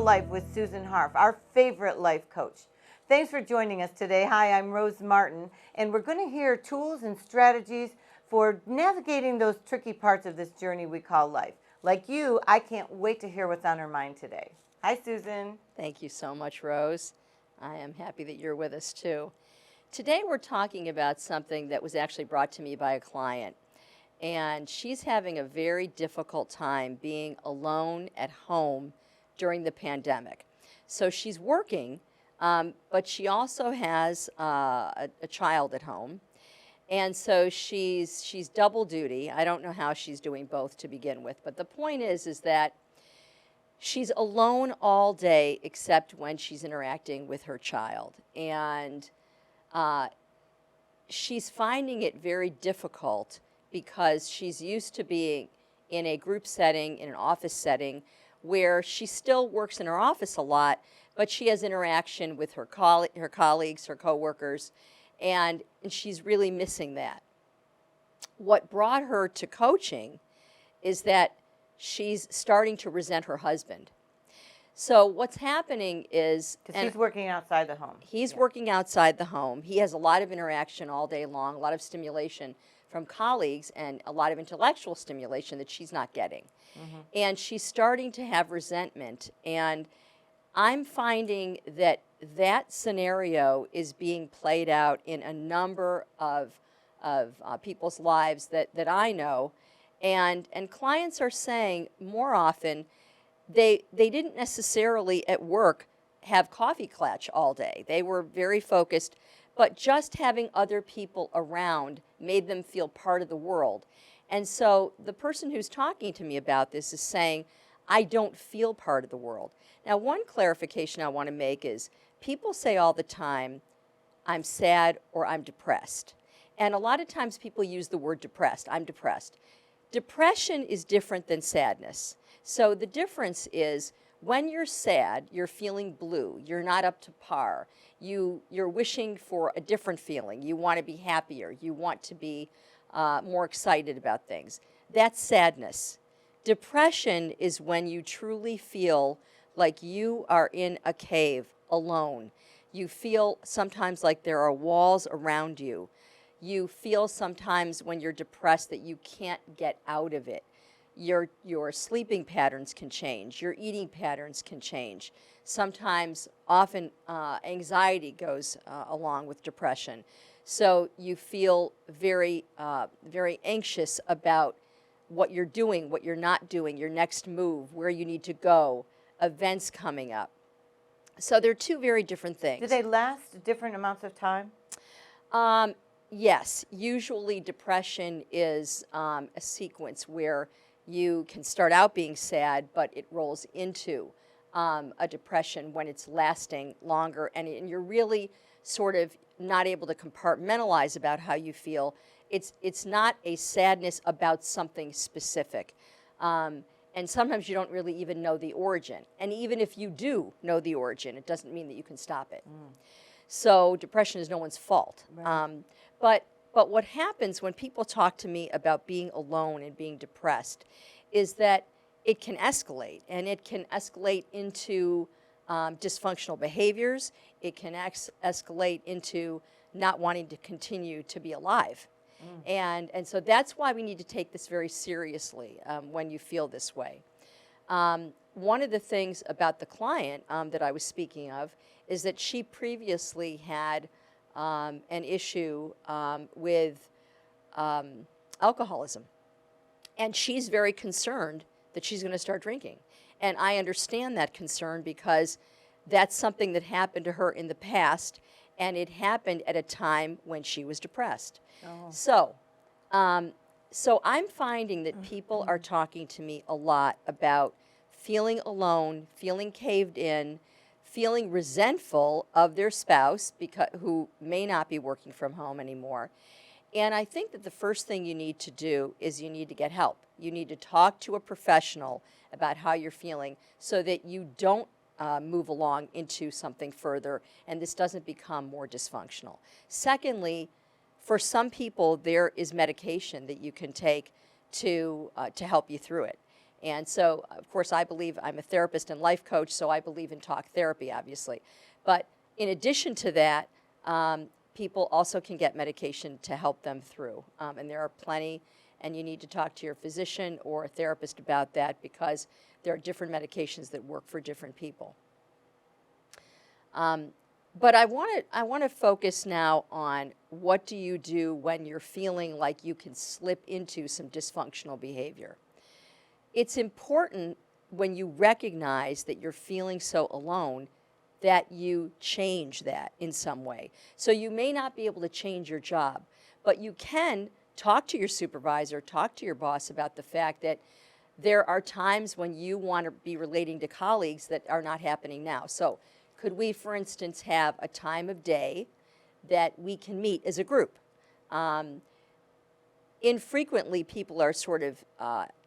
Real Life with Susan Harf, our favorite life coach. Thanks for joining us today. Hi, I'm Rose Martin, and we're going to hear tools and strategies for navigating those tricky parts of this journey we call life. Like you, I can't wait to hear what's on her mind today. Hi, Susan. Thank you so much, Rose. I am happy that you're with us too. Today we're talking about something that was actually brought to me by a client. And she's having a very difficult time being alone at home during the pandemic. So she's working, but she also has a child at home. And so she's double duty. I don't know how she's doing both to begin with, but the point is that she's alone all day except when she's interacting with her child. And she's finding it very difficult because she's used to being in a group setting, in an office setting, where she still works in her office a lot, but she has interaction with her colleagues, her coworkers, and she's really missing that. What brought her to coaching is that she's starting to resent her husband. So what's happening is... Because he's working outside the home. He's working outside the home. He has a lot of interaction all day long, a lot of stimulation from colleagues, and a lot of intellectual stimulation that she's not getting. Mm-hmm. And she's starting to have resentment. And I'm finding that that scenario is being played out in a number of people's lives that I know. And clients are saying more often they didn't necessarily at work have coffee clutch all day. They were very focused, but just having other people around made them feel part of the world. And so the person who's talking to me about this is saying, I don't feel part of the world. Now, one clarification I want to make is people say all the time, I'm sad or I'm depressed. And a lot of times people use the word depressed. I'm depressed. Depression is different than sadness. So the difference is when you're sad, you're feeling blue, you're not up to par, you're wishing for a different feeling, you want to be happier, you want to be more excited about things. That's sadness. Depression is when you truly feel like you are in a cave alone. You feel sometimes like there are walls around you. You feel sometimes when you're depressed that you can't get out of it. Your sleeping patterns can change. Your eating patterns can change. Sometimes, often, anxiety goes along with depression. So you feel very, very anxious about what you're doing, what you're not doing, your next move, where you need to go, events coming up. So they're two very different things. Do they last different amounts of time? Yes. Usually depression is a sequence where you can start out being sad, but it rolls into a depression when it's lasting longer, and you're really sort of not able to compartmentalize about how you feel. It's not a sadness about something specific. And sometimes you don't really even know the origin. And even if you do know the origin, it doesn't mean that you can stop it. So depression is no one's fault. Right. But what happens when people talk to me about being alone and being depressed is that it can escalate, and it can escalate into dysfunctional behaviors. It can escalate into not wanting to continue to be alive. And so that's why we need to take this very seriously when you feel this way. One of the things about the client that I was speaking of is that she previously had an issue with alcoholism. And she's very concerned that she's going to start drinking. And I understand that concern because that's something that happened to her in the past, and it happened at a time when she was depressed. Oh. So I'm finding that people are talking to me a lot about feeling alone, feeling caved in, feeling resentful of their spouse who may not be working from home anymore. And I think that the first thing you need to do is you need to get help. You need to talk to a professional about how you're feeling so that you don't move along into something further and this doesn't become more dysfunctional. Secondly, for some people, there is medication that you can take to help you through it. And so, of course, I believe I'm a therapist and life coach, so I believe in talk therapy, obviously. But in addition to that, people also can get medication to help them through. And there are plenty, and you need to talk to your physician or a therapist about that because there are different medications that work for different people. But I want to focus now on what do you do when you're feeling like you can slip into some dysfunctional behavior. It's important when you recognize that you're feeling so alone that you change that in some way. So you may not be able to change your job, but you can talk to your supervisor, talk to your boss about the fact that there are times when you want to be relating to colleagues that are not happening now. So could we, for instance, have a time of day that we can meet as a group? Infrequently, people are sort of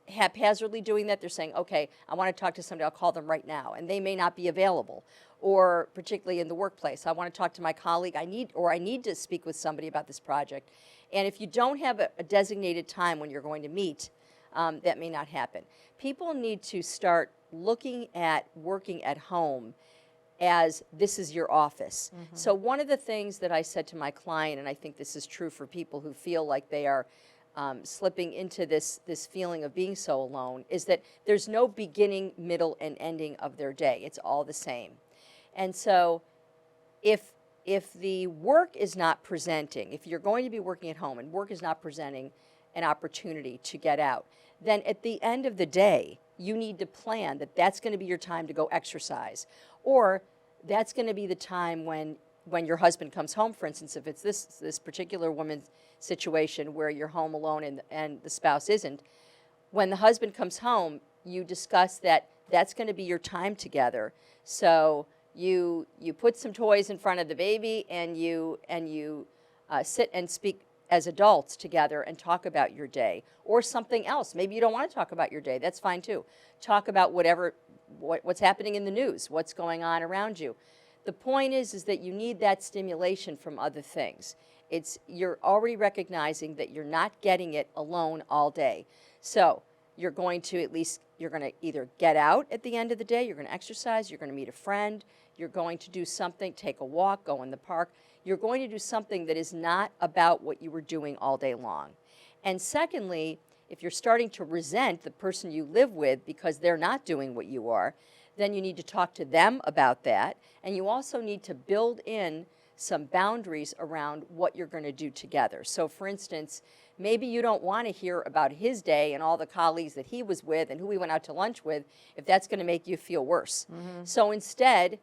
haphazardly doing that. They're saying, okay, I want to talk to somebody, I'll call them right now, and they may not be available. Or particularly in the workplace, I want to talk to my colleague, I need to speak with somebody about this project. And if you don't have a designated time when you're going to meet, that may not happen. People need to start looking at working at home as this is your office. Mm-hmm. So one of the things that I said to my client, and I think this is true for people who feel like they are slipping into this feeling of being so alone, is that there's no beginning, middle, and ending of their day. It's all the same. And so if the work is not presenting, if you're going to be working at home and work is not presenting an opportunity to get out, then at the end of the day, you need to plan that that's going to be your time to go exercise. Or that's going to be the time when your husband comes home, for instance, if it's this particular woman's situation where you're home alone and the spouse isn't. When the husband comes home, you discuss that that's going to be your time together. So you put some toys in front of the baby and you sit and speak as adults together and talk about your day or something else. Maybe you don't want to talk about your day. That's fine too. Talk about what's happening in the news, what's going on around you. The point is that you need that stimulation from other things. You're already recognizing that you're not getting it alone all day. So you're going to either get out at the end of the day, you're going to exercise, you're going to meet a friend, you're going to do something, take a walk, go in the park. You're going to do something that is not about what you were doing all day long. And secondly, if you're starting to resent the person you live with because they're not doing what you are, then you need to talk to them about that. And you also need to build in some boundaries around what you're going to do together. So for instance, maybe you don't want to hear about his day and all the colleagues that he was with and who he went out to lunch with if that's going to make you feel worse. Mm-hmm. So instead,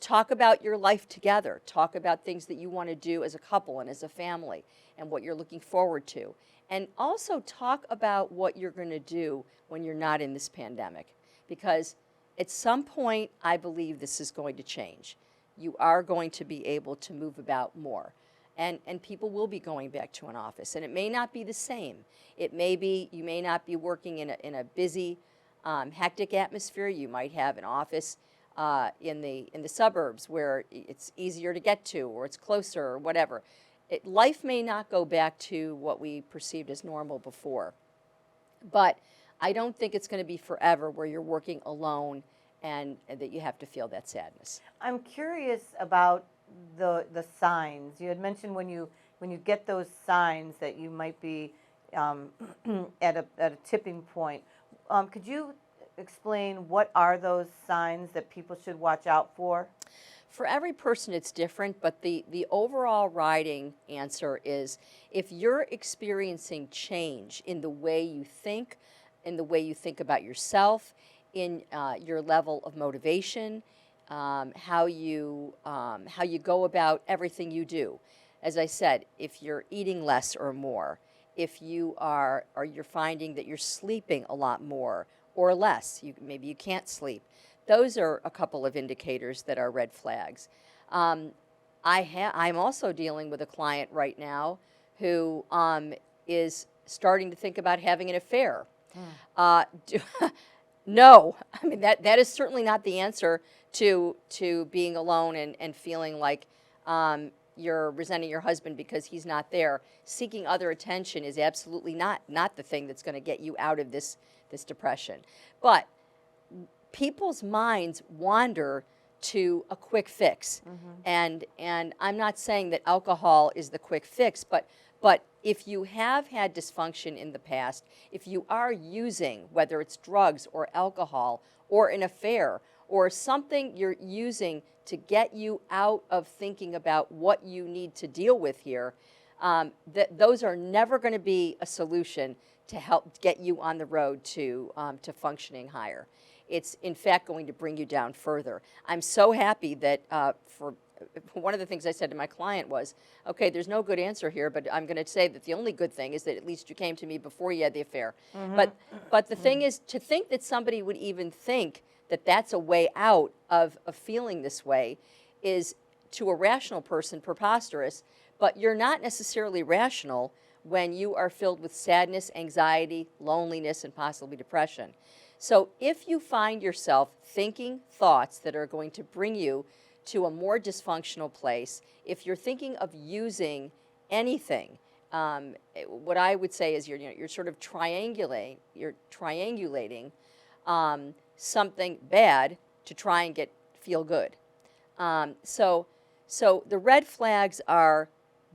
talk about your life together. Talk about things that you want to do as a couple and as a family and what you're looking forward to. And also talk about what you're going to do when you're not in this pandemic. Because at some point, I believe this is going to change. You are going to be able to move about more. And people will be going back to an office. And it may not be the same. It may be, you may not be working in a busy, hectic atmosphere. You might have an office in the suburbs where it's easier to get to or it's closer or whatever. Life may not go back to what we perceived as normal before. But I don't think it's going to be forever where you're working alone and that you have to feel that sadness. I'm curious about the signs. You had mentioned when you get those signs that you might be at a tipping point. Could you explain what are those signs that people should watch out for? For every person it's different, but the overall riding answer is if you're experiencing change in the way you think, in the way you think about yourself, in your level of motivation, how you go about everything you do. As I said, if you're eating less or more, if you're finding that you're sleeping a lot more or less, maybe you can't sleep. Those are a couple of indicators that are red flags. I'm also dealing with a client right now who is starting to think about having an affair. No, I mean that is certainly not the answer to being alone and feeling like you're resenting your husband because he's not there. Seeking other attention is absolutely not the thing that's going to get you out of this depression. But people's minds wander to a quick fix. And I'm not saying that alcohol is the quick fix, but if you have had dysfunction in the past, if you are using, whether it's drugs or alcohol or an affair or something you're using to get you out of thinking about what you need to deal with here, those are never going to be a solution to help get you on the road to functioning higher. It's in fact going to bring you down further. I'm so happy that for one of the things I said to my client was, okay, there's no good answer here, but I'm going to say that the only good thing is that at least you came to me before you had the affair. But the thing is, to think that somebody would even think that that's a way out of feeling this way is, to a rational person, preposterous. But you're not necessarily rational when you are filled with sadness, anxiety, loneliness, and possibly depression. So if you find yourself thinking thoughts that are going to bring you to a more dysfunctional place, if you're thinking of using anything, what I would say is you're sort of triangulating something bad to try and feel good. So the red flags are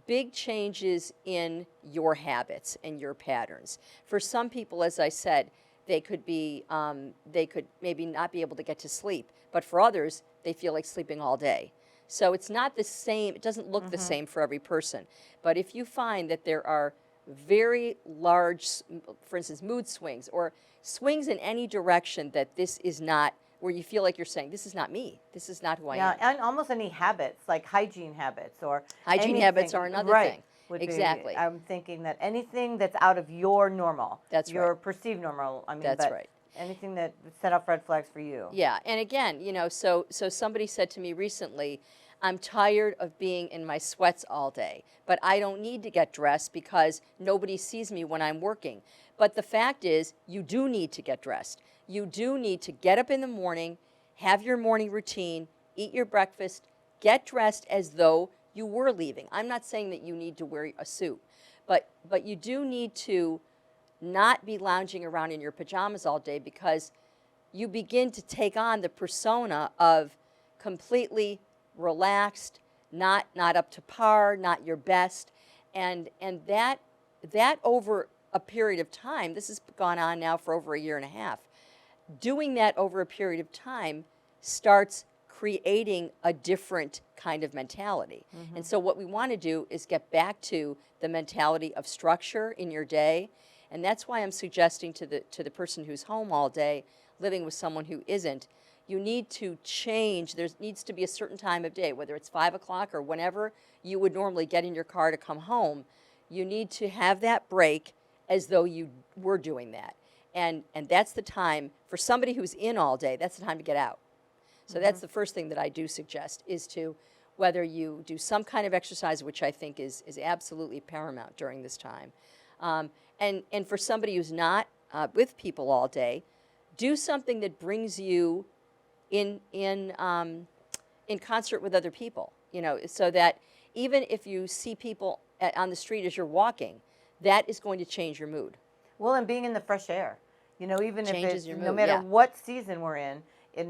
big changes in your habits and your patterns. For some people, as I said, they could maybe not be able to get to sleep, but for others, they feel like sleeping all day. So it's not the same, it doesn't look the same for every person. But if you find that there are very large, for instance, mood swings or swings in any direction, that this is not, where you feel like you're saying, this is not me, this is not who I am. Yeah, and almost any habits, like hygiene habits or Hygiene anything, habits are another thing. Exactly. I'm thinking that anything that's out of your normal, That's your right. perceived normal, I mean, That's but right. anything that set off red flags for you. Yeah, and again, so somebody said to me recently, I'm tired of being in my sweats all day, but I don't need to get dressed because nobody sees me when I'm working. But the fact is, you do need to get dressed. You do need to get up in the morning, have your morning routine, eat your breakfast, get dressed as though you were leaving. I'm not saying that you need to wear a suit, but you do need to not be lounging around in your pajamas all day, because you begin to take on the persona of completely relaxed, not up to par, not your best, and that over a period of time, this has gone on now for over a year and a half, doing that over a period of time starts creating a different kind of mentality. And so what we want to do is get back to the mentality of structure in your day. And that's why I'm suggesting to the person who's home all day, living with someone who isn't, you need to change. There needs to be a certain time of day, whether it's 5 o'clock or whenever you would normally get in your car to come home. You need to have that break as though you were doing that. And that's the time, for somebody who's in all day, that's the time to get out. So that's the first thing that I do suggest, is to, whether you do some kind of exercise, which I think is absolutely paramount during this time. And for somebody who's not with people all day, do something that brings you in concert with other people, so that even if you see people on the street as you're walking, that is going to change your mood. Well, and being in the fresh air, even if Changes it's, your no mood, matter yeah. what season we're in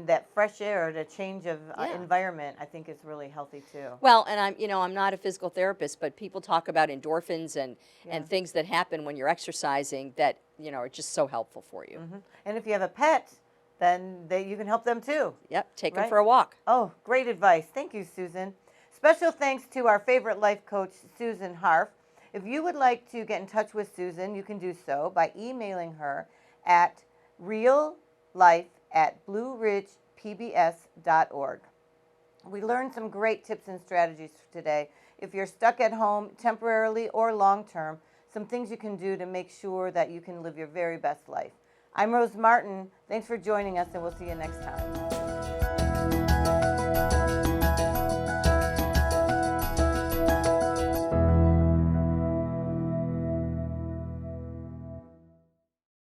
that fresh air, the change of Yeah. environment, I think is really healthy too. Well, and I'm not a physical therapist, but people talk about endorphins and Yeah. things that happen when you're exercising that, are just so helpful for you. And if you have a pet, then you can help them too. Yep, take them Right. for a walk. Oh, great advice. Thank you, Susan. Special thanks to our favorite life coach, Susan Harf. If you would like to get in touch with Susan, you can do so by emailing her at reallife@blueridgepbs.org. We learned some great tips and strategies today. If you're stuck at home temporarily or long term, some things you can do to make sure that you can live your very best life. I'm Rose Martin. Thanks for joining us, and we'll see you next time.